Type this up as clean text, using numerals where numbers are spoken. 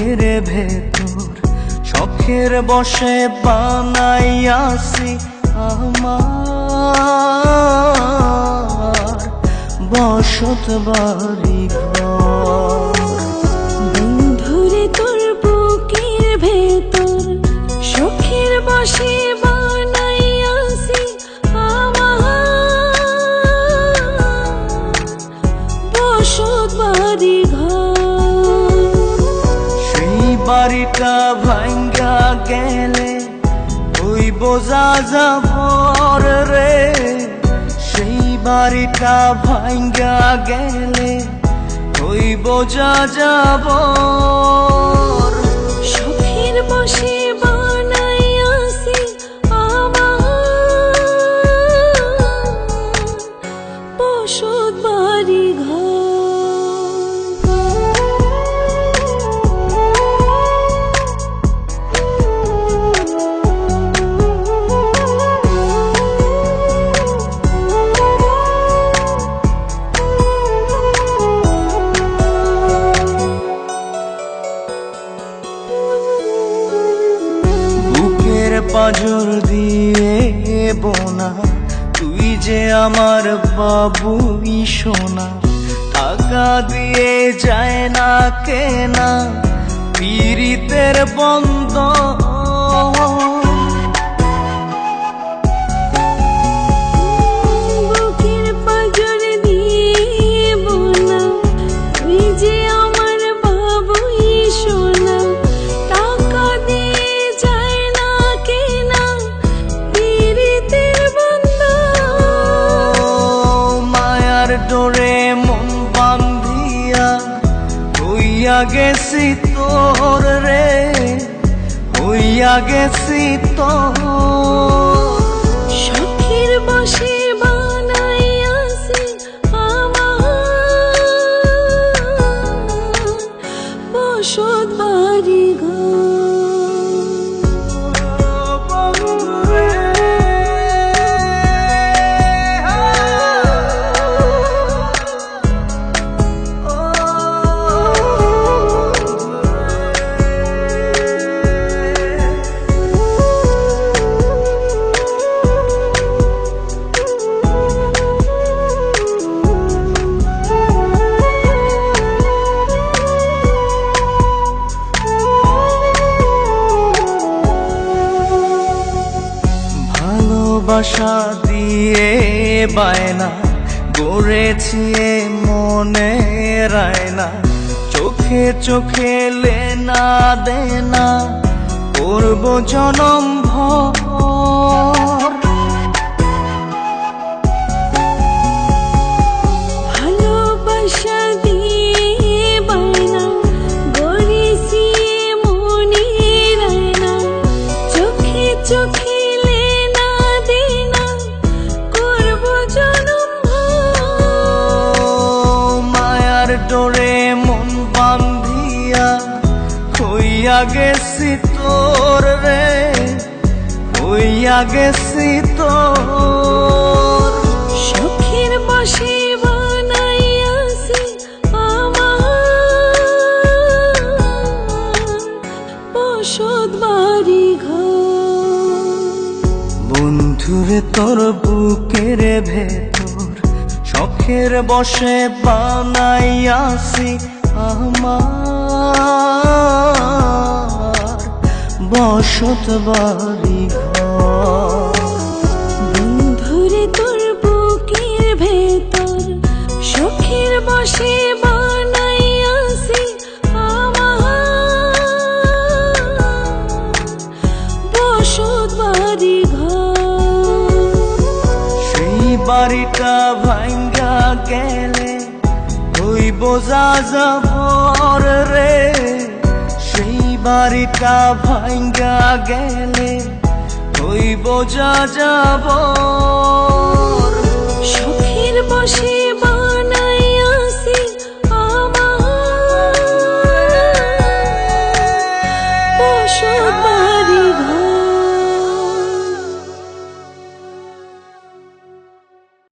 বুকের ভেতর শখের বসে বানাইয়াছি আমার বসত বাড়ি ঘর। বন্ধুরে তোর বুকের ভেতর শখের বসে বানাইয়াছি আমার বসত বাড়ি ঘর। সেই বাড়িটা ভাঙ্গা গেলে ওই বোঝা যাবর রে, সেই বাড়িটা ভাঙ্গা গেলে ওই বোঝা যাবর। শখের বসে বানাইয়াছি আমার বসত বাড়ি ঘর। পাঁজর দিয়ে বোনা তুই যে আমার বাবুই সোনা, টাকা দিয়ে যায় না কেনা পীড়িতের বন্ধন। বুকের পাঁজর দিয়ে বোনা তুই যে আমার বাবুই সোনা, টাকা দিয়ে যায় না কেনা পীড়িতের বন্ধন। মায়ার ডোরে মন বান্ধিয়া হইয়া গেছি তোর রে, হইয়া গেছি তোর। শখের বসে বানাইয়াছি আমার বসত বাড়ি ঘর। ভালোবাসা দিয়ে বায়না গড়েছি মনে রায়না, চোখে চোখে লেনা দেনা করব জনম ভর। ভালোবাসা দিয়ে বায়না গড়েছি মনে রায়না, চোখে চোখে লেনা দেনা করব জনম ভর। মায়ার ডোরে মন বান্ধিয়া হইয়া গেছি তোর রে, হইয়া গেছি তোর। শখের বসে বানাইয়াছি আমার বসত বাড়ি ঘর। বন্ধুরে তোর বুকের ভেতর শখের বসে বানাইয়াছি আমার বসত বাড়ি ঘর। বন্ধুরে তোর বুকের ভেতর শখের বসে বানাইয়াছি আমার বসত বাড়ি ঘর। সেই বাড়িটা ভাঙ্গা গেলে ওই বোঝা যাবর রে, সেই বাড়িটা ভাঙ্গা গেলে ওই বোঝা যাবর। শখের বসে বানাইয়াছি আমার বসত